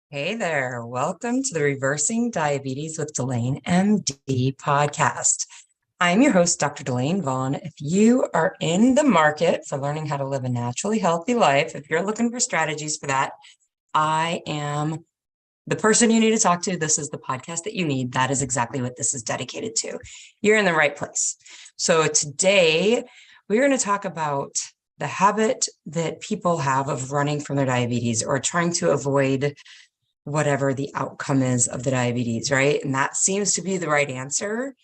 Hey there, welcome to the Reversing Diabetes with DelaneMD podcast. I'm your host, Dr. Delane Vaughn. If you are in the market for learning how to live a naturally healthy life, if you're looking for strategies for that, I am the person you need to talk to. This is the podcast that you need. That is exactly what this is dedicated to. You're in the right place. So today we're going to talk about the habit that people have of running from their diabetes or trying to avoid whatever the outcome is of the diabetes, right? And that seems to be the right answer.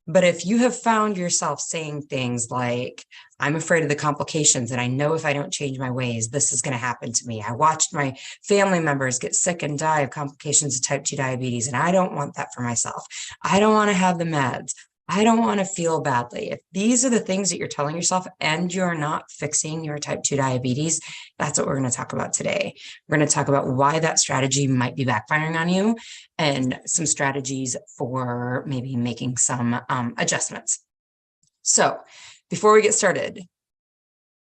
But if you have found yourself saying things like, I'm afraid of the complications, and I know if I don't change my ways, this is going to happen to me. I watched my family members get sick and die of complications of type 2 diabetes, and I don't want that for myself. I don't want to have the meds. I don't want to feel badly. If these are the things that you're telling yourself and you're not fixing your type 2 diabetes, that's what we're going to talk about today. We're going to talk about why that strategy might be backfiring on you and some strategies for maybe making some adjustments. So before we get started,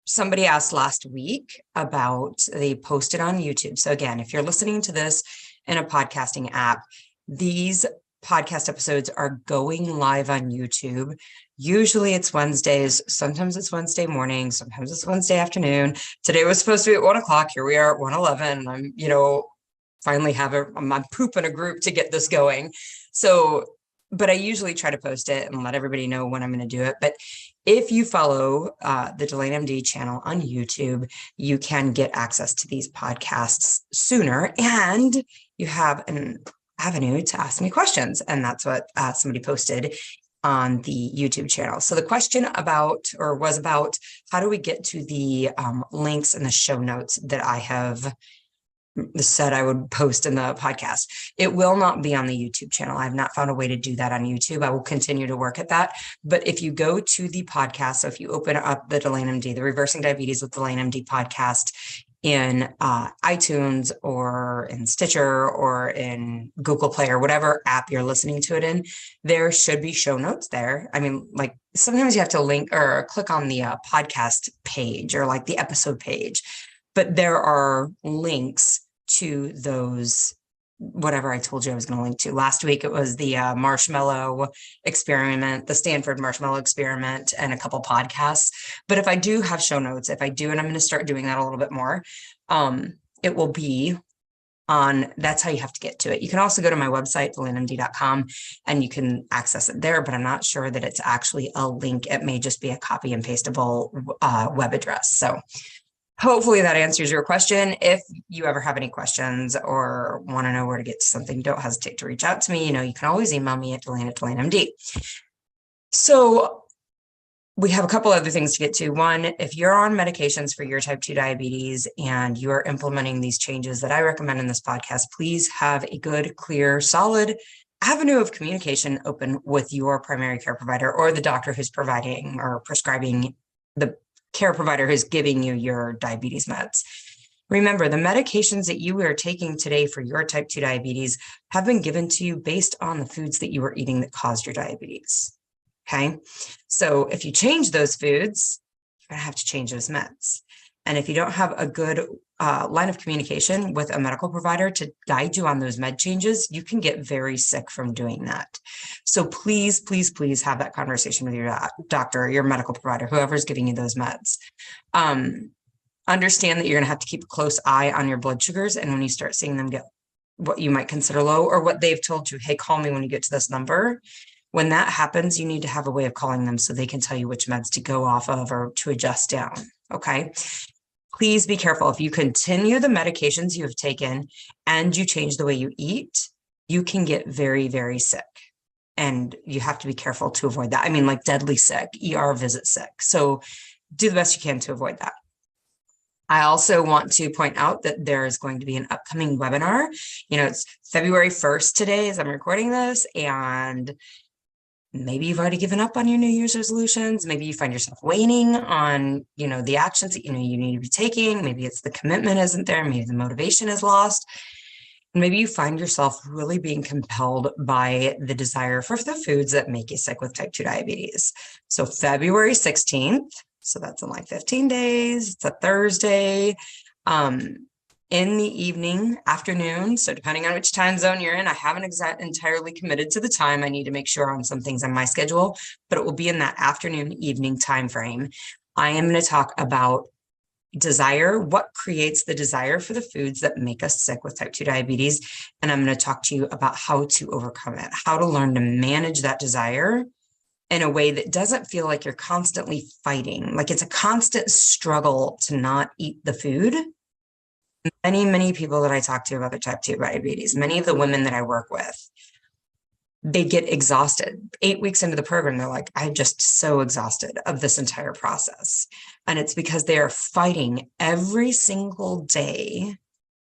somebody asked last week about, they posted on YouTube. So again, if you're listening to this in a podcasting app, these podcast episodes are going live on YouTube. Usually it's Wednesdays. Sometimes it's Wednesday morning. Sometimes it's Wednesday afternoon. Today was supposed to be at 1:00. Here we are at 1:11. I'm, finally I'm pooping a group to get this going. So, but I usually try to post it and let everybody know when I'm going to do it. But if you follow the DelaneMD channel on YouTube, you can get access to these podcasts sooner, and you have an avenue to ask me questions. And that's what somebody posted on the YouTube channel. So the question was about how do we get to the links in the show notes that I have said I would post in the podcast. It will not be on the YouTube channel. I've not found a way to do that on YouTube. I will continue to work at that. But if you go to the podcast, so if you open up the DelaneMD, the Reversing Diabetes with DelaneMD podcast in iTunes or in Stitcher or in Google Play or whatever app you're listening to it in, there should be show notes there. I mean, like sometimes you have to link or click on the podcast page or like the episode page, but there are links to those, whatever I told you I was going to link to. Last week, it was the marshmallow experiment, the Stanford marshmallow experiment, and a couple podcasts. But if I do have show notes, and I'm going to start doing that a little bit more, it will be on, that's how you have to get to it. You can also go to my website, DelaneMD.com, and you can access it there, but I'm not sure that it's actually a link. It may just be a copy and pastable web address. So hopefully that answers your question. If you ever have any questions or want to know where to get to something, don't hesitate to reach out to me. You can always email me at Delane@DelaneMD. So we have a couple other things to get to. One, if you're on medications for your type 2 diabetes and you are implementing these changes that I recommend in this podcast, please have a good, clear, solid avenue of communication open with your primary care provider or the doctor who's providing or prescribing, the care provider who's giving you your diabetes meds. Remember, the medications that you are taking today for your type 2 diabetes have been given to you based on the foods that you were eating that caused your diabetes. Okay. So if you change those foods, you're going to have to change those meds. And if you don't have a good line of communication with a medical provider to guide you on those med changes, you can get very sick from doing that. So please, please, please have that conversation with your doctor or your medical provider, whoever's giving you those meds. Understand that you're going to have to keep a close eye on your blood sugars. And when you start seeing them get what you might consider low, or what they've told you, hey, call me when you get to this number. When that happens, you need to have a way of calling them so they can tell you which meds to go off of or to adjust down. Okay. Please be careful. If you continue the medications you have taken and you change the way you eat, you can get very, very sick. And you have to be careful to avoid that. I mean, like deadly sick, ER visit sick. So do the best you can to avoid that. I also want to point out that there is going to be an upcoming webinar. It's February 1st today as I'm recording this, and maybe you've already given up on your New Year's resolutions. Maybe you find yourself waning on, the actions that you need to be taking. Maybe it's the commitment isn't there. Maybe the motivation is lost. Maybe you find yourself really being compelled by the desire for the foods that make you sick with type 2 diabetes. So February 16th, so that's in like 15 days. It's a Thursday. in the evening, afternoon. So depending on which time zone you're in, I haven't entirely committed to the time. I need to make sure on some things on my schedule, but it will be in that afternoon, evening time frame. I am going to talk about desire, what creates the desire for the foods that make us sick with type 2 diabetes. And I'm going to talk to you about how to overcome it, how to learn to manage that desire in a way that doesn't feel like you're constantly fighting, like it's a constant struggle to not eat the food. Many people that I talk to about their type 2 diabetes, many of the women that I work with, they get exhausted. 8 weeks into the program, they're like, I'm just so exhausted of this entire process. And it's because they are fighting every single day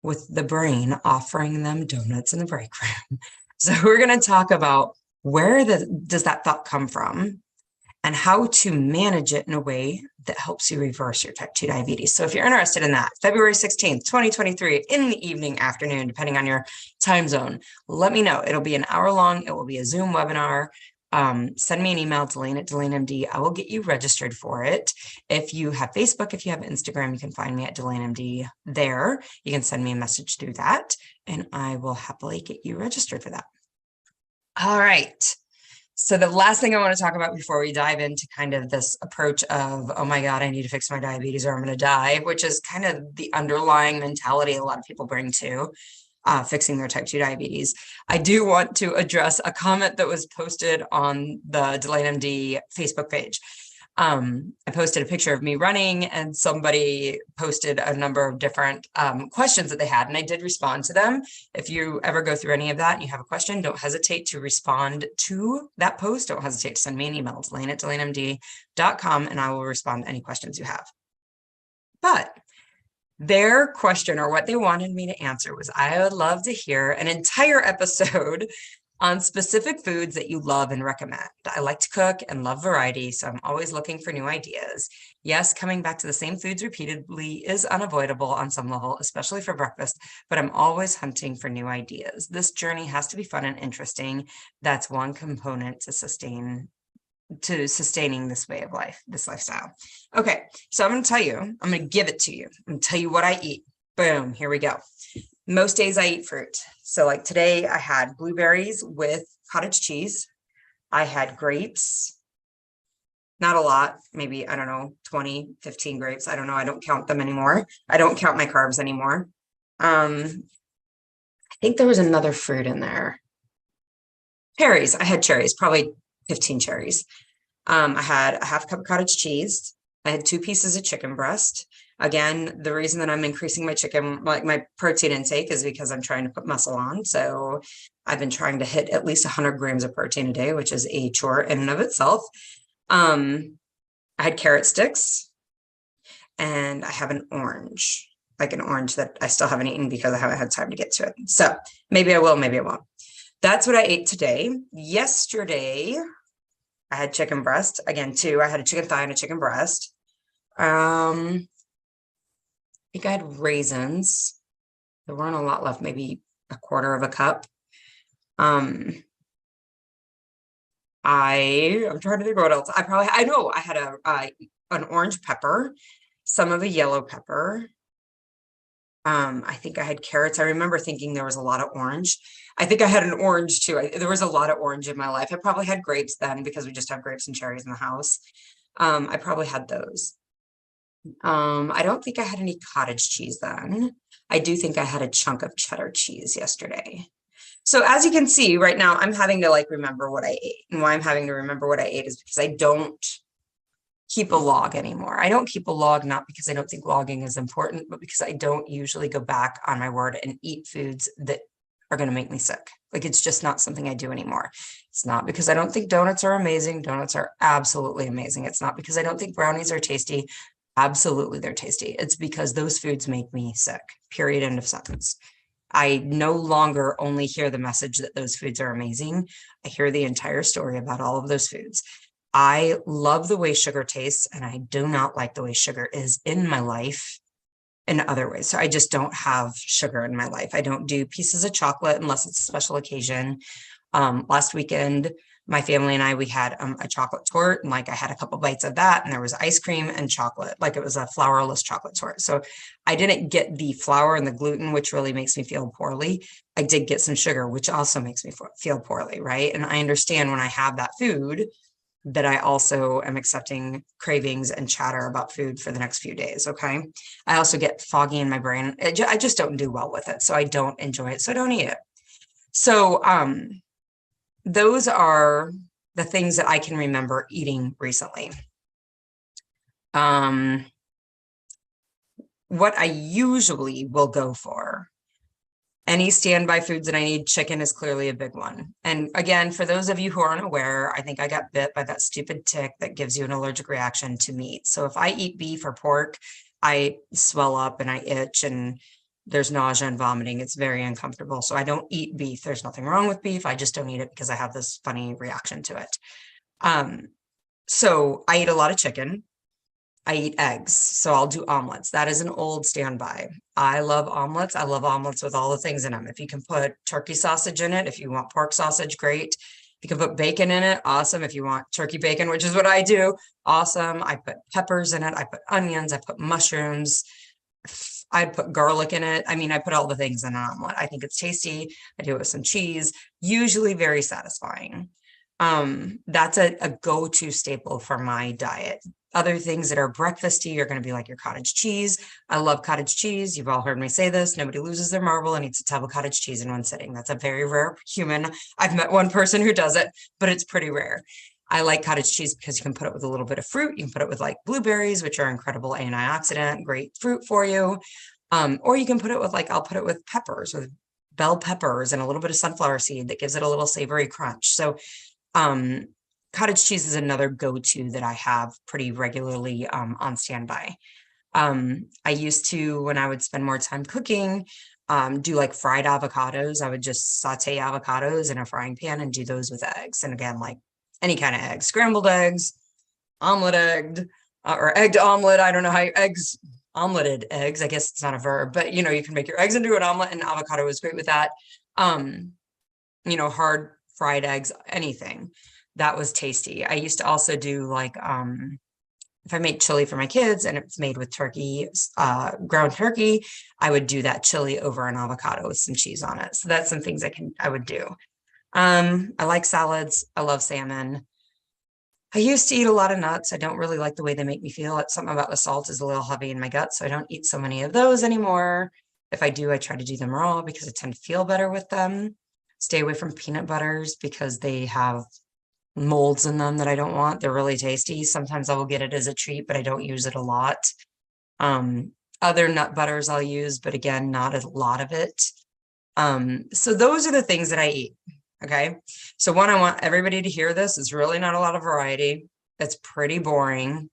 with the brain offering them donuts in the break room. So we're going to talk about where does that thought come from and how to manage it in a way that helps you reverse your type 2 diabetes. So if you're interested in that, February 16th, 2023, in the evening, afternoon, depending on your time zone, let me know. It'll be an hour long. It will be a Zoom webinar. Send me an email, DelaneMD. I will get you registered for it. If you have Facebook, if you have Instagram, you can find me at DelaneMD there. You can send me a message through that, and I will happily get you registered for that. All right. So the last thing I want to talk about before we dive into kind of this approach of, oh my God, I need to fix my diabetes or I'm going to die, which is kind of the underlying mentality a lot of people bring to fixing their type 2 diabetes. I do want to address a comment that was posted on the DelaneMD Facebook page. I posted a picture of me running and somebody posted a number of different questions that they had, and I did respond to them. If you ever go through any of that and you have a question, don't hesitate to respond to that post. Don't hesitate to send me an email, Delane@DelaneMD.com, and I will respond to any questions you have. But their question, or what they wanted me to answer, was I would love to hear an entire episode on specific foods that you love and recommend. I like to cook and love variety, so I'm always looking for new ideas. Yes, coming back to the same foods repeatedly is unavoidable on some level, especially for breakfast, but I'm always hunting for new ideas. This journey has to be fun and interesting. That's one component to sustaining this way of life, this lifestyle. Okay, so I'm going to tell you, I'm going to give it to you. I'm going to tell you what I eat. Boom, here we go. Most days I eat fruit. So like today I had blueberries with cottage cheese. I had grapes, not a lot, maybe, I don't know, 20, 15 grapes. I don't know. I don't count them anymore. I don't count my carbs anymore. I think there was another fruit in there. Cherries. I had cherries, probably 15 cherries. I had a half cup of cottage cheese. I had 2 pieces of chicken breast. Again, the reason that I'm increasing my my protein intake is because I'm trying to put muscle on. So I've been trying to hit at least 100 grams of protein a day, which is a chore in and of itself. I had carrot sticks, and I have an orange, like an orange that I still haven't eaten because I haven't had time to get to it. So maybe I will, maybe I won't. That's what I ate today. Yesterday, I had chicken breast. Again, 2. I had a chicken thigh and a chicken breast. I think I had raisins. There weren't a lot left, maybe a quarter of a cup. I'm trying to think of what else. I know I had an orange pepper, some of a yellow pepper. I think I had carrots. I remember thinking there was a lot of orange. I think I had an orange too. There was a lot of orange in my life. I probably had grapes then because we just have grapes and cherries in the house. I probably had those. I don't think I had any cottage cheese then. I do think I had a chunk of cheddar cheese yesterday. So as you can see right now, I'm having to remember what I ate. And why I'm having to remember what I ate is because I don't keep a log anymore. I don't keep a log, not because I don't think logging is important, but because I don't usually go back on my word and eat foods that are going to make me sick. It's just not something I do anymore. It's not because I don't think donuts are amazing. Donuts are absolutely amazing. It's not because I don't think brownies are tasty. Absolutely, they're tasty. It's because those foods make me sick, period, end of sentence. I no longer only hear the message that those foods are amazing. I hear the entire story about all of those foods. I love the way sugar tastes, and I do not like the way sugar is in my life in other ways. So I just don't have sugar in my life. I don't do pieces of chocolate unless it's a special occasion. Last weekend, my family and we had a chocolate torte, and like I had a couple bites of that, and there was ice cream and chocolate, like it was a flourless chocolate torte. So I didn't get the flour and the gluten, which really makes me feel poorly. I did get some sugar, which also makes me feel poorly, right? And I understand when I have that food that I also am accepting cravings and chatter about food for the next few days, okay? I also get foggy in my brain. I just don't do well with it, so I don't enjoy it, so I don't eat it. So those are the things that I can remember eating recently. What I usually will go for, any standby foods that I need, chicken is clearly a big one. And again, for those of you who aren't aware, I think I got bit by that stupid tick that gives you an allergic reaction to meat. So if I eat beef or pork, I swell up and I itch and there's nausea and vomiting. It's very uncomfortable. So I don't eat beef. There's nothing wrong with beef. I just don't eat it because I have this funny reaction to it. So I eat a lot of chicken. I eat eggs, so I'll do omelets. That is an old standby. I love omelets. I love omelets with all the things in them. If you can put turkey sausage in it, if you want pork sausage, great. If you can put bacon in it, awesome. If you want turkey bacon, which is what I do, awesome. I put peppers in it. I put onions. I put mushrooms. I put garlic in it. I mean, I put all the things in an omelet. I think it's tasty. I do it with some cheese, usually very satisfying. That's a go-to staple for my diet. Other things that are breakfasty are going to be like your cottage cheese. I love cottage cheese. You've all heard me say this. Nobody loses their marble and eats a tub of cottage cheese in one sitting. That's a very rare human. I've met one person who does it, but it's pretty rare. I like cottage cheese because you can put it with a little bit of fruit. You can put it with like blueberries, which are incredible antioxidant, great fruit for you. Or you can put it with I'll put it with peppers, with bell peppers and a little bit of sunflower seed that gives it a little savory crunch. So cottage cheese is another go-to that I have pretty regularly on standby. I used to, when I would spend more time cooking, do like fried avocados. I would just saute avocados in a frying pan and do those with eggs. And again, like any kind of eggs, scrambled eggs, omelet egged, or egged omelet. I don't know how eggs, omeletted eggs. I guess it's not a verb, but you can make your eggs into an omelet, and avocado is great with that. Hard fried eggs, anything. That was tasty. I used to also do if I made chili for my kids and it's made with turkey, ground turkey, I would do that chili over an avocado with some cheese on it. So that's some things I would do. I like salads. I love salmon. I used to eat a lot of nuts. I don't really like the way they make me feel. It's something about the salt is a little heavy in my gut, so I don't eat so many of those anymore. If I do, I try to do them raw because I tend to feel better with them. Stay away from peanut butters because they have molds in them that I don't want. They're really tasty. Sometimes I will get it as a treat, but I don't use it a lot. Other nut butters I'll use, but again, not a lot of it. So those are the things that I eat. Okay. So one, I want everybody to hear this. It's really not a lot of variety. It's pretty boring.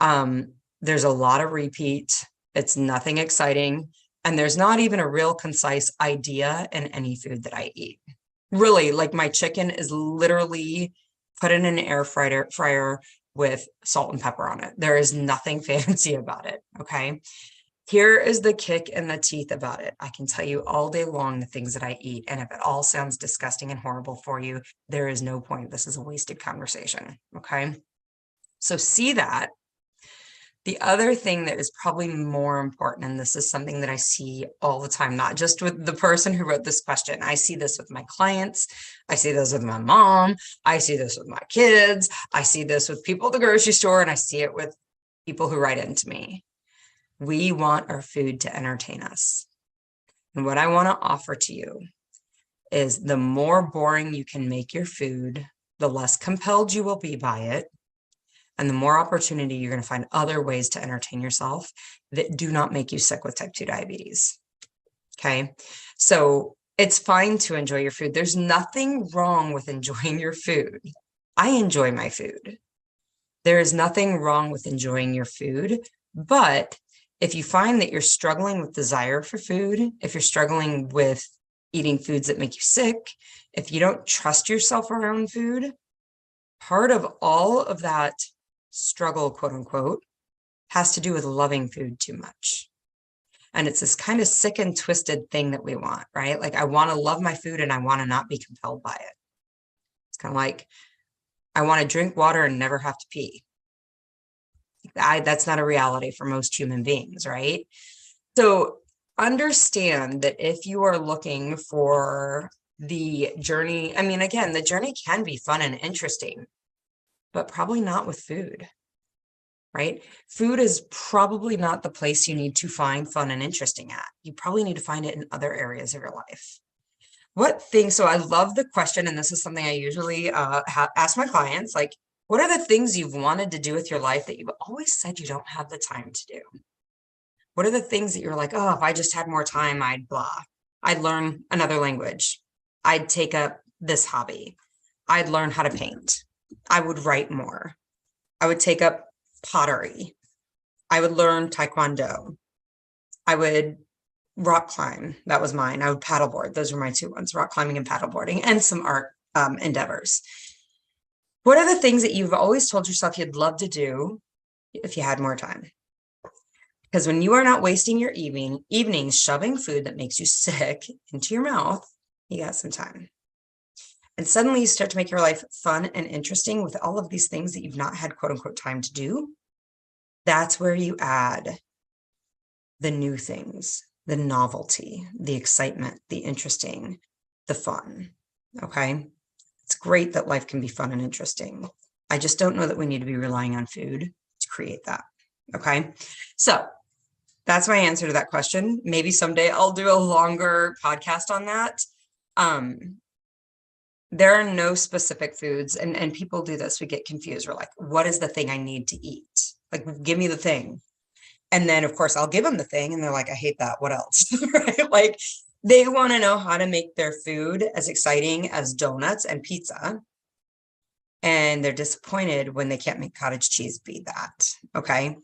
There's a lot of repeat. It's nothing exciting. And there's not even a real concise idea in any food that I eat. Really, like my chicken is literally put in an air fryer with salt and pepper on it. There is nothing fancy about it, okay? Here is the kick in the teeth about it. I can tell you all day long the things that I eat, and if it all sounds disgusting and horrible for you, there is no point. This is a wasted conversation, okay? So see that. The other thing that is probably more important, and this is something that I see all the time, not just with the person who wrote this question. I see this with my clients. I see this with my mom. I see this with my kids. I see this with people at the grocery store, and I see it with people who write into me. We want our food to entertain us. And what I want to offer to you is the more boring you can make your food, the less compelled you will be by it. And the more opportunity you're going to find other ways to entertain yourself that do not make you sick with type 2 diabetes. Okay. So it's fine to enjoy your food. There's nothing wrong with enjoying your food. I enjoy my food. There is nothing wrong with enjoying your food. But if you find that you're struggling with desire for food, if you're struggling with eating foods that make you sick, if you don't trust yourself around food, part of all of that struggle, quote unquote, has to do with loving food too much. And it's this kind of sick and twisted thing that we want, right? Like I want to love my food and I want to not be compelled by it. kind of like, I want to drink water and never have to pee. That's not a reality for most human beings, right? So understand that if you are looking for the journey, I mean, again, the journey can be fun and interesting, but probably not with food, right? Food is probably not the place you need to find fun and interesting at. You probably need to find it in other areas of your life. What things, so I love the question, and this is something I usually ask my clients, like, what are the things you've wanted to do with your life that you've always said you don't have the time to do? What are the things that you're like, oh, if I just had more time, I'd blah. I'd learn another language. I'd take up this hobby. I'd learn how to paint. I would write more. I would take up pottery. I would learn taekwondo. I would rock climb. That was mine. I would paddleboard. Those were my two ones, rock climbing and paddleboarding, and some art endeavors. What are the things that you've always told yourself you'd love to do if you had more time? Because when you are not wasting your evenings shoving food that makes you sick into your mouth, you got some time. And suddenly you start to make your life fun and interesting with all of these things that you've not had quote unquote time to do. That's where you add the new things, the novelty, the excitement, the interesting, the fun. Okay. It's great that life can be fun and interesting. I just don't know that we need to be relying on food to create that. Okay. So that's my answer to that question. Maybe someday I'll do a longer podcast on that. There are no specific foods, and people do this. We get confused. We're like, what is the thing I need to eat? Like, give me the thing. And then, of course, I'll give them the thing. And they're like, I hate that. What else? Right? Like, they want to know how to make their food as exciting as donuts and pizza. And they're disappointed when they can't make cottage cheese be that. Okay.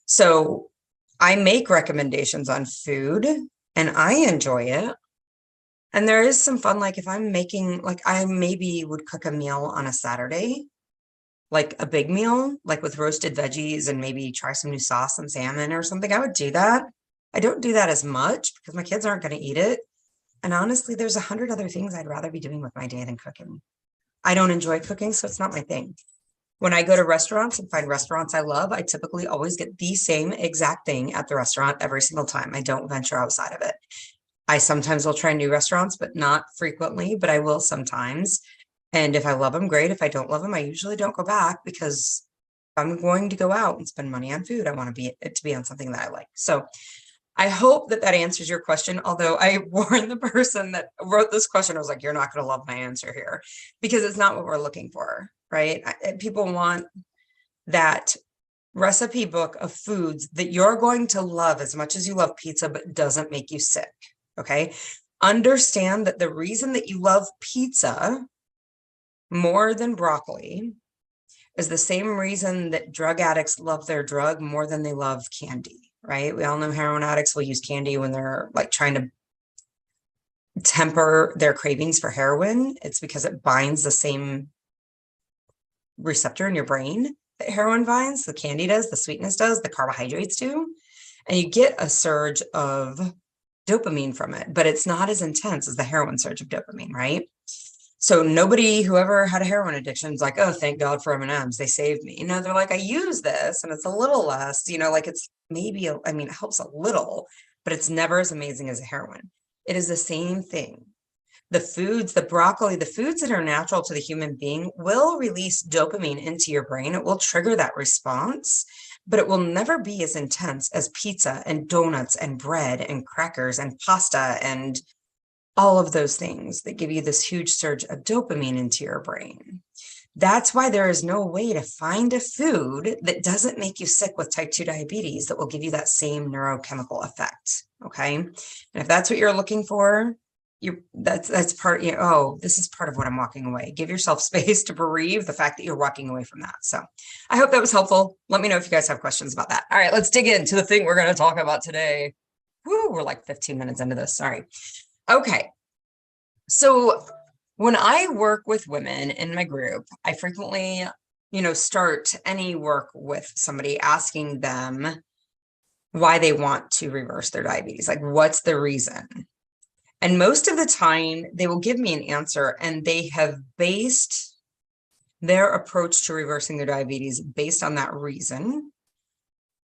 So I make recommendations on food and I enjoy it. And there is some fun, like if I'm making, like I maybe would cook a meal on a Saturday, like a big meal, like with roasted veggies and maybe try some new sauce and salmon or something. I would do that. I don't do that as much because my kids aren't going to eat it. And honestly, there's 100 other things I'd rather be doing with my day than cooking. I don't enjoy cooking, so it's not my thing. When I go to restaurants and find restaurants I love, I typically always get the same exact thing at the restaurant every single time. I don't venture outside of it. I sometimes will try new restaurants, but not frequently, but I will sometimes. And if I love them, great. If I don't love them, I usually don't go back because if I'm going to go out and spend money on food, I want it to be on something that I like. So I hope that answers your question. Although I warned the person that wrote this question, I was like, you're not going to love my answer here because it's not what we're looking for, right? People want that recipe book of foods that you're going to love as much as you love pizza, but doesn't make you sick. Okay. Understand that the reason that you love pizza more than broccoli is the same reason that drug addicts love their drug more than they love candy, right? We all know heroin addicts will use candy when they're like trying to temper their cravings for heroin. It's because it binds the same receptor in your brain that heroin binds, the candy does, the sweetness does, the carbohydrates do. And you get a surge of dopamine from it, but it's not as intense as the heroin surge of dopamine, right? So nobody who ever had a heroin addiction is like, oh, thank God for M&Ms. They saved me. They're like, I use this and it's a little less, like it's maybe, it helps a little, but it's never as amazing as a heroin. It is the same thing. The foods, the broccoli, the foods that are natural to the human being will release dopamine into your brain. It will trigger that response, but it will never be as intense as pizza and donuts and bread and crackers and pasta and all of those things that give you this huge surge of dopamine into your brain. That's why there is no way to find a food that doesn't make you sick with type 2 diabetes that will give you that same neurochemical effect. Okay. And if that's what you're looking for, that's part, this is part of what I'm walking away. Give yourself space to bereave the fact that you're walking away from that. So I hope that was helpful. Let me know if you guys have questions about that. All right, let's dig into the thing we're going to talk about today. Woo, we're like 15 minutes into this. Sorry. Okay. So when I work with women in my group, I frequently, start any work with somebody asking them why they want to reverse their diabetes. Like, what's the reason? And most of the time they will give me an answer and they have based their approach to reversing their diabetes based on that reason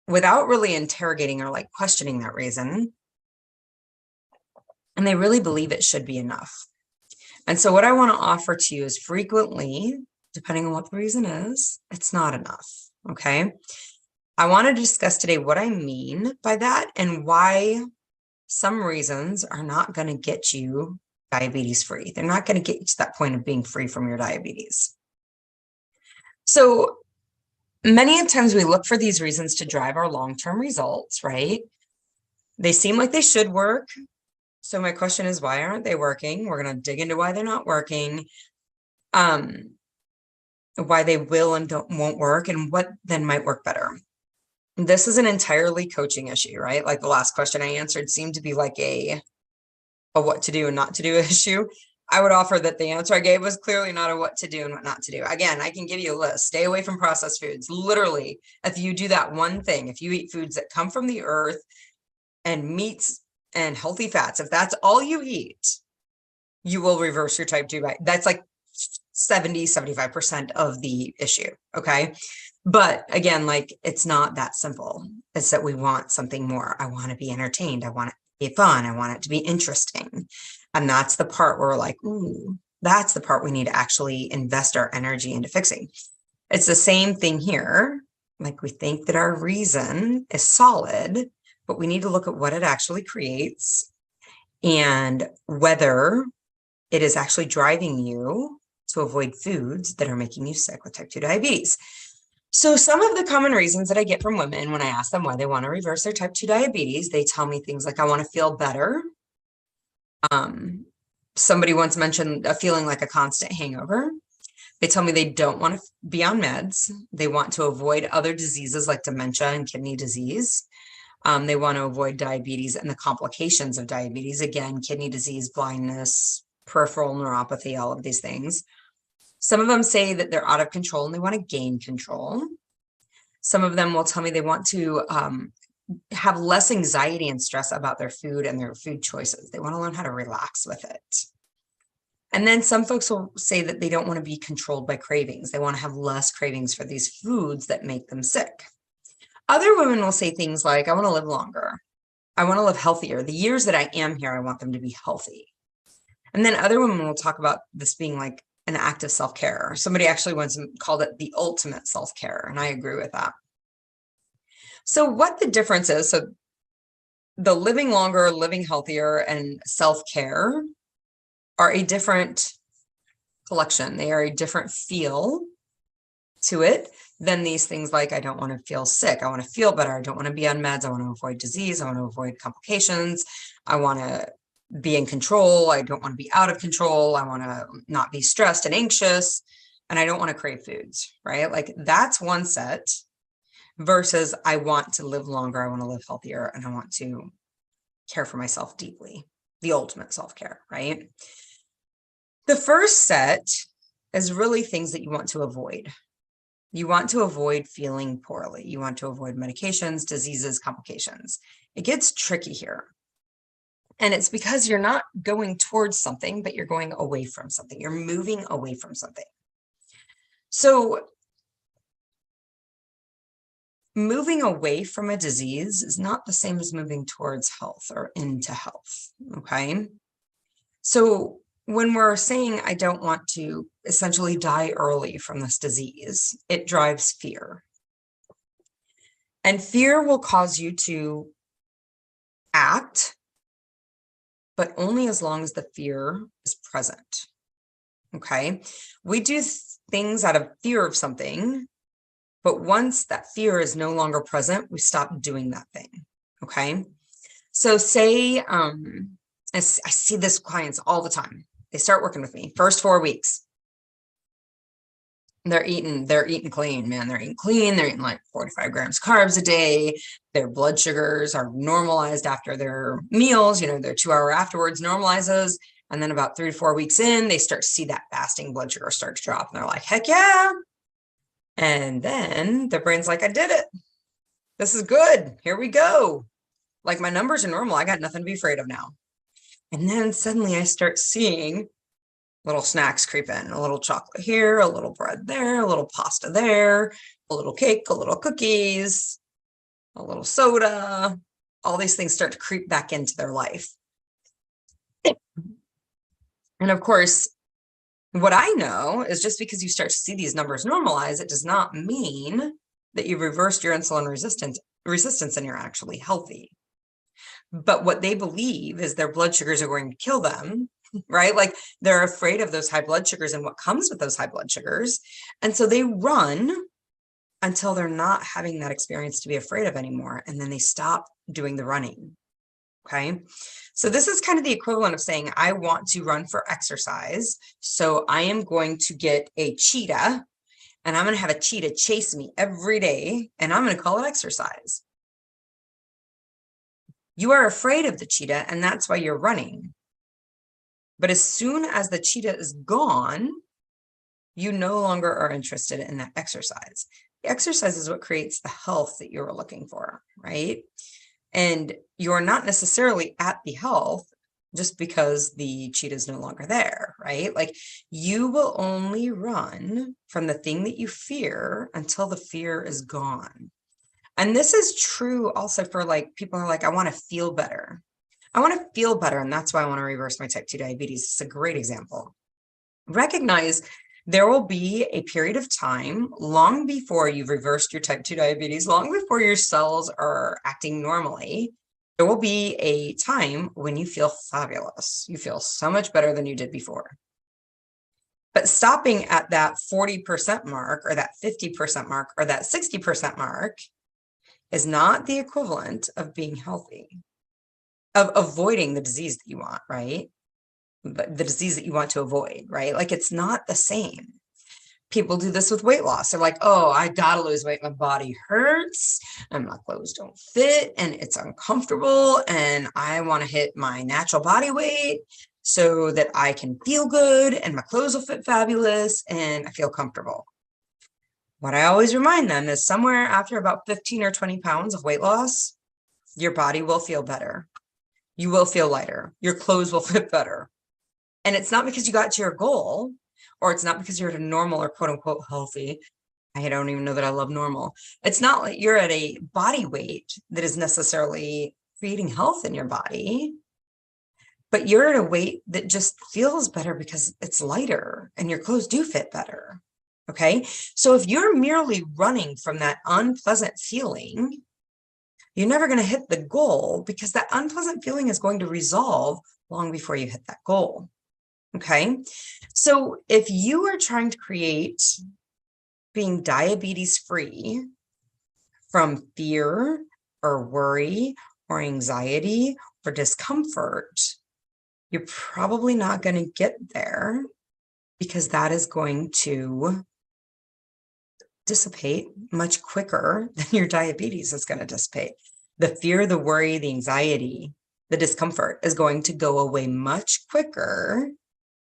without really interrogating or like questioning that reason. And they really believe it should be enough. And so what I want to offer to you is frequently, depending on what the reason is, it's not enough. Okay. I want to discuss today what I mean by that and why some reasons are not going to get you diabetes free. They're not going to get you to that point of being free from your diabetes. So many times we look for these reasons to drive our long-term results, right? They seem like they should work. So my question is, why aren't they working? We're going to dig into why they're not working, why they will and won't work, and what then might work better. This is an entirely coaching issue, right? Like the last question I answered seemed to be like a what to do and not to do issue. I would offer that the answer I gave was clearly not a what to do and what not to do. Again, I can give you a list. Stay away from processed foods. Literally, if you do that one thing, if you eat foods that come from the earth and meats and healthy fats, if that's all you eat, you will reverse your type 2. That's like 70-75% of the issue. Okay. But again, like it's not that simple. It's that we want something more. I want to be entertained. I want it to be fun. I want it to be interesting. And that's the part where we're like, ooh, that's the part we need to actually invest our energy into fixing. It's the same thing here. Like we think that our reason is solid, but we need to look at what it actually creates and whether it is actually driving you to avoid foods that are making you sick with type 2 diabetes. So some of the common reasons that I get from women when I ask them why they want to reverse their type 2 diabetes, they tell me things like, I want to feel better. Somebody once mentioned a feeling like a constant hangover. They tell me they don't want to be on meds. They want to avoid other diseases like dementia and kidney disease. They want to avoid diabetes and the complications of diabetes. Again, kidney disease, blindness, peripheral neuropathy, all of these things. Some of them say that they're out of control and they want to gain control. Some of them will tell me they want to have less anxiety and stress about their food and their food choices. They want to learn how to relax with it. And then some folks will say that they don't want to be controlled by cravings. They want to have less cravings for these foods that make them sick. Other women will say things like, I want to live longer. I want to live healthier. The years that I am here, I want them to be healthy. And then other women will talk about this being like an act of self-care. Somebody actually once called it the ultimate self-care, and I agree with that. So what the difference is, so the living longer, living healthier, and self-care are a different collection. They are a different feel to it than these things like, I don't want to feel sick. I want to feel better. I don't want to be on meds. I want to avoid disease. I want to avoid complications. I want to be in control. I don't want to be out of control. I want to not be stressed and anxious. And I don't want to crave foods, right? Like that's one set versus I want to live longer. I want to live healthier and I want to care for myself deeply. The ultimate self-care, right? The first set is really things that you want to avoid. You want to avoid feeling poorly. You want to avoid medications, diseases, complications. It gets tricky here. And it's because you're not going towards something, but you're going away from something. You're moving away from something. So moving away from a disease is not the same as moving towards health or into health, okay? So when we're saying I don't want to essentially die early from this disease, it drives fear. And fear will cause you to act, but only as long as the fear is present, okay? We do things out of fear of something, but once that fear is no longer present, we stop doing that thing, okay? So say, I see this with clients all the time. They start working with me, first 4 weeks. They're eating clean, man. They're eating clean. They're eating like 45 grams carbs a day. Their blood sugars are normalized after their meals. You know, their 2 hour afterwards normalizes. And then about 3 to 4 weeks in, they start to see that fasting blood sugar start to drop. And they're like, heck yeah. And then their brain's like, I did it. This is good. Here we go. Like my numbers are normal. I got nothing to be afraid of now. And then suddenly I start seeing Little snacks creep in, a little chocolate here, a little bread there, a little pasta there, a little cake, a little cookies, a little soda. All these things start to creep back into their life. And of course, what I know is just because you start to see these numbers normalize, it does not mean that you've reversed your insulin resistance and you're actually healthy. But what they believe is their blood sugars are going to kill them, right? Like they're afraid of those high blood sugars and what comes with those high blood sugars. And so they run until they're not having that experience to be afraid of anymore. And then they stop doing the running. Okay. So this is kind of the equivalent of saying, I want to run for exercise. So I am going to get a cheetah and I'm going to have a cheetah chase me every day and I'm going to call it exercise. You are afraid of the cheetah and that's why you're running. But as soon as the cheetah is gone, you no longer are interested in that exercise. The exercise is what creates the health that you're looking for, right? And you're not necessarily at the health just because the cheetah is no longer there, right? Like you will only run from the thing that you fear until the fear is gone. And this is true also for like people who are like, I want to feel better. I want to feel better. And that's why I want to reverse my type 2 diabetes. It's a great example. Recognize there will be a period of time long before you've reversed your type 2 diabetes, long before your cells are acting normally. There will be a time when you feel fabulous. You feel so much better than you did before. But stopping at that 40% mark or that 50% mark or that 60% mark is not the equivalent of being healthy, of avoiding the disease that you want, right? But the disease that you want to avoid, right? Like it's not the same. People do this with weight loss. They're like, oh, I gotta lose weight. My body hurts and my clothes don't fit and it's uncomfortable. And I want to hit my natural body weight so that I can feel good and my clothes will fit fabulous and I feel comfortable. What I always remind them is somewhere after about 15 or 20 pounds of weight loss, your body will feel better. You will feel lighter. Your clothes will fit better. And it's not because you got to your goal, or it's not because you're at a normal or quote unquote healthy. I don't even know that I love normal. It's not like you're at a body weight that is necessarily creating health in your body, but you're at a weight that just feels better because it's lighter and your clothes do fit better. Okay. So if you're merely running from that unpleasant feeling, you're never going to hit the goal because that unpleasant feeling is going to resolve long before you hit that goal. Okay. So if you are trying to create being diabetes free from fear or worry or anxiety or discomfort, you're probably not going to get there because that is going to dissipate much quicker than your diabetes is going to dissipate. The fear, the worry, the anxiety, the discomfort is going to go away much quicker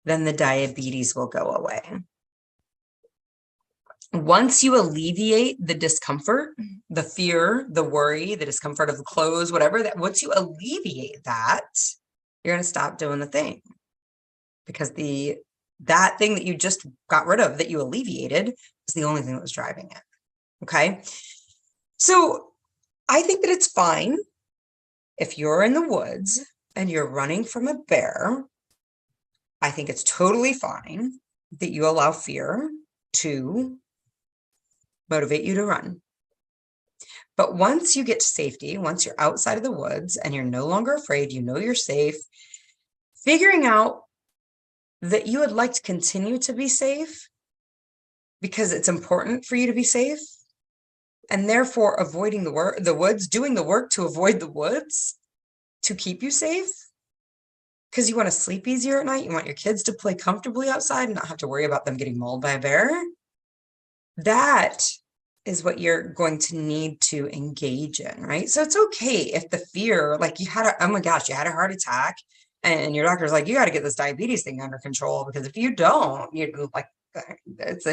than the diabetes will go away. Once you alleviate the discomfort, the fear, the worry, the discomfort of the clothes, whatever that, once you alleviate that, you're going to stop doing the thing because that thing that you just got rid of, that you alleviated, is the only thing that was driving it. Okay. So I think that it's fine if you're in the woods and you're running from a bear. I think it's totally fine that you allow fear to motivate you to run. But once you get to safety, once you're outside of the woods and you're no longer afraid, you know you're safe, figuring out that you would like to continue to be safe because it's important for you to be safe, and therefore avoiding the woods, doing the work to avoid the woods to keep you safe. Because you want to sleep easier at night. You want your kids to play comfortably outside and not have to worry about them getting mauled by a bear. That is what you're going to need to engage in, right? So it's okay if the fear, like you had oh my gosh, you had a heart attack and your doctor's like, you got to get this diabetes thing under control because if you don't, you're like,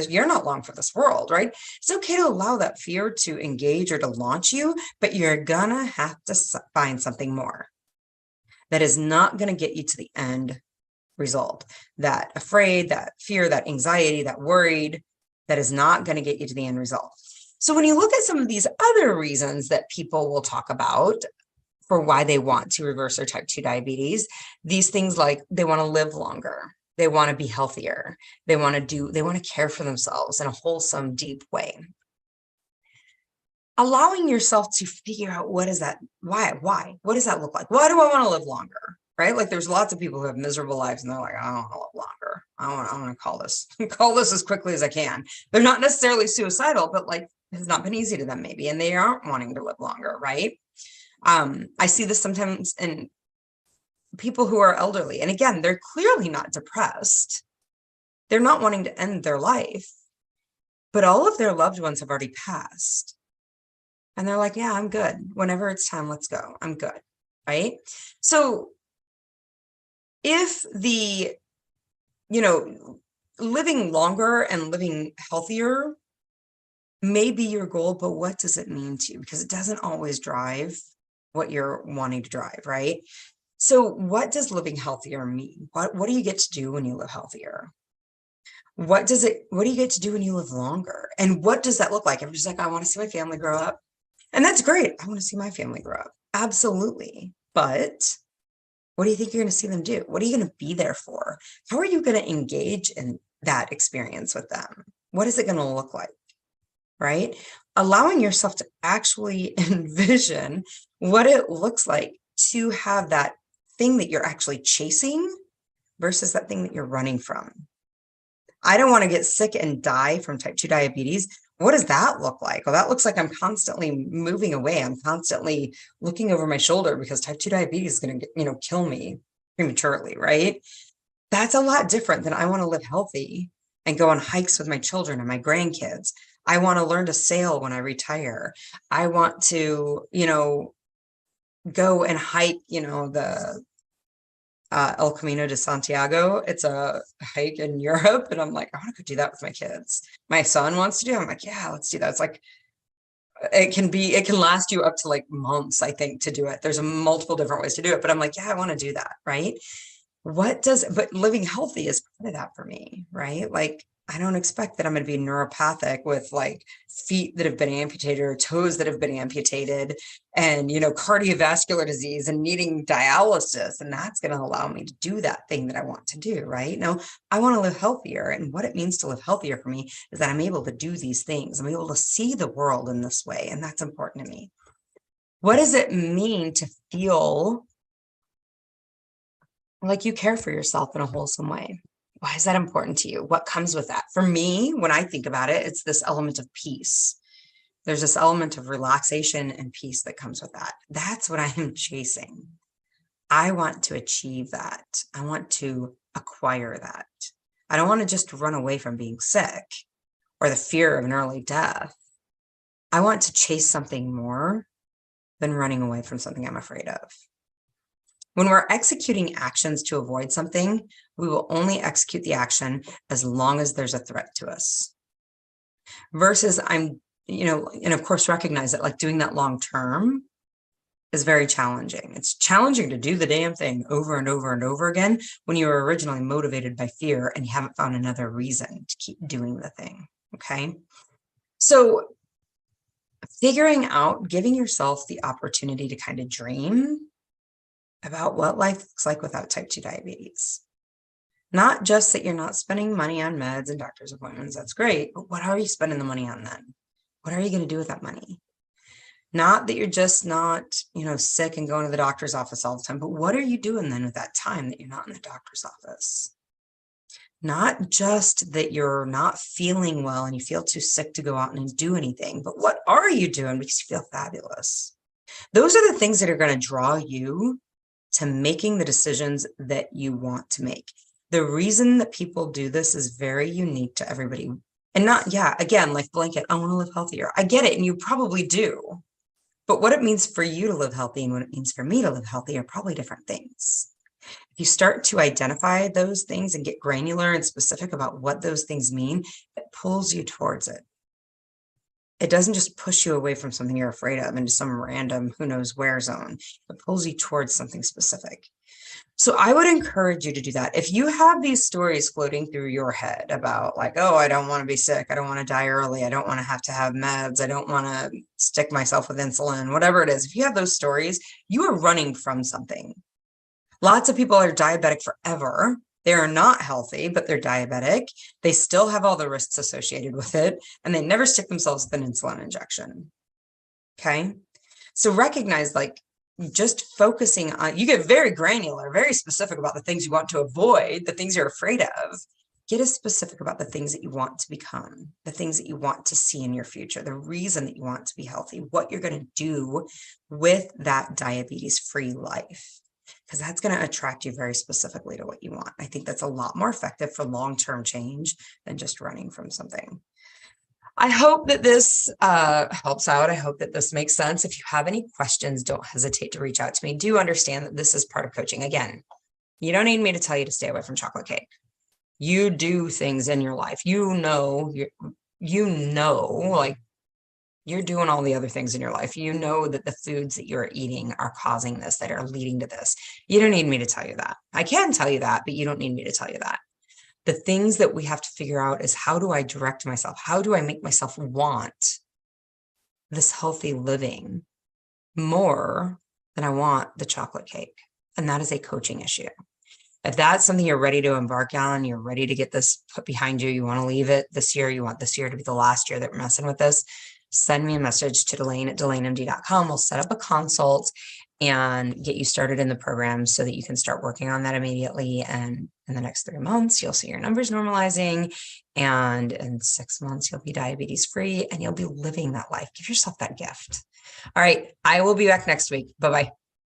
you're not long for this world, right? It's okay to allow that fear to engage or to launch you, but you're gonna have to find something more that is not going to get you to the end result. That afraid, that fear, that anxiety, that worried, that is not going to get you to the end result. So when you look at some of these other reasons that people will talk about for why they want to reverse their type 2 diabetes, these things like they want to live longer, they want to be healthier, they want to care for themselves in a wholesome, deep way. Allowing yourself to figure out what is that, why, what does that look like? Why do I want to live longer? Right? Like there's lots of people who have miserable lives and they're like, I don't want to live longer. I want to call this as quickly as I can. They're not necessarily suicidal, but like it's not been easy to them maybe, and they aren't wanting to live longer, right? I see this sometimes in people who are elderly. And again, they're clearly not depressed. They're not wanting to end their life, but all of their loved ones have already passed. And they're like, yeah, I'm good. Whenever it's time, let's go. I'm good. Right? So if living longer and living healthier may be your goal, but what does it mean to you? Because it doesn't always drive what you're wanting to drive, right? So what does living healthier mean? What do you get to do when you live healthier? What do you get to do when you live longer? And what does that look like? I'm just like, I want to see my family grow up. And that's great. I want to see my family grow up. Absolutely. But what do you think you're going to see them do? What are you going to be there for? How are you going to engage in that experience with them? What is it going to look like? Right? Allowing yourself to actually envision what it looks like to have that thing that you're actually chasing versus that thing that you're running from. I don't want to get sick and die from type 2 diabetes. What does that look like? Well, that looks like I'm constantly moving away. I'm constantly looking over my shoulder because type 2 diabetes is going to, kill me prematurely, right? That's a lot different than I want to live healthy and go on hikes with my children and my grandkids. I want to learn to sail when I retire. I want to, go and hike, the El Camino de Santiago. It's a hike in Europe. And I'm like, I want to go do that with my kids. My son wants to do it. I'm like, yeah, let's do that. It's like, it can last you up to like months, I think, to do it. There's multiple different ways to do it, but I'm like, yeah, I want to do that. Right. But living healthy is part of that for me, right? Like, I don't expect that I'm going to be neuropathic with like feet that have been amputated or toes that have been amputated and, cardiovascular disease and needing dialysis. And that's going to allow me to do that thing that I want to do, right? No, I want to live healthier. And what it means to live healthier for me is that I'm able to do these things. I'm able to see the world in this way. And that's important to me. What does it mean to feel like you care for yourself in a wholesome way? Why is that important to you? What comes with that? For me, when I think about it, it's this element of peace. There's this element of relaxation and peace that comes with that. That's what I am chasing. I want to achieve that. I want to acquire that. I don't want to just run away from being sick or the fear of an early death. I want to chase something more than running away from something I'm afraid of. When we're executing actions to avoid something, we will only execute the action as long as there's a threat to us. Versus and of course recognize that like doing that long term is very challenging. It's challenging to do the damn thing over and over and over again when you were originally motivated by fear and you haven't found another reason to keep doing the thing, okay? So figuring out, giving yourself the opportunity to kind of dream about what life looks like without type 2 diabetes. Not just that you're not spending money on meds and doctor's appointments, that's great, but what are you spending the money on then? What are you going to do with that money? Not that you're just not, sick and going to the doctor's office all the time, but what are you doing then with that time that you're not in the doctor's office? Not just that you're not feeling well and you feel too sick to go out and do anything, but what are you doing because you feel fabulous? Those are the things that are going to draw you to making the decisions that you want to make. The reason that people do this is very unique to everybody. And again, like blanket, I want to live healthier. I get it. And you probably do. But what it means for you to live healthy and what it means for me to live healthy are probably different things. If you start to identify those things and get granular and specific about what those things mean, it pulls you towards it. It doesn't just push you away from something you're afraid of into some random who knows where zone. It pulls you towards something specific. So I would encourage you to do that. If you have these stories floating through your head about like, oh, I don't want to be sick. I don't want to die early. I don't want to have meds. I don't want to stick myself with insulin, whatever it is. If you have those stories, you are running from something. Lots of people are diabetic forever. They are not healthy, but they're diabetic. They still have all the risks associated with it, and they never stick themselves with an insulin injection. Okay. So recognize, like, just focusing on, you get very granular, very specific about the things you want to avoid, the things you're afraid of. Get as specific about the things that you want to become, the things that you want to see in your future, the reason that you want to be healthy, what you're going to do with that diabetes-free life, because that's going to attract you very specifically to what you want. I think that's a lot more effective for long-term change than just running from something. I hope that this helps out. I hope that this makes sense. If you have any questions, don't hesitate to reach out to me. Do understand that this is part of coaching. Again, you don't need me to tell you to stay away from chocolate cake. You do things in your life. Like, you're doing all the other things in your life. You know that the foods that you're eating are causing this, that are leading to this. You don't need me to tell you that. I can tell you that, but you don't need me to tell you that. The things that we have to figure out is, how do I direct myself? How do I make myself want this healthy living more than I want the chocolate cake? And that is a coaching issue. If that's something you're ready to embark on, you're ready to get this put behind you, you want to leave it this year, you want this year to be the last year that we're messing with this, send me a message to Delane@DelaneMD.com. We'll set up a consult and get you started in the program so that you can start working on that immediately. And in the next 3 months, you'll see your numbers normalizing. And in 6 months, you'll be diabetes free and you'll be living that life. Give yourself that gift. All right. I will be back next week. Bye-bye.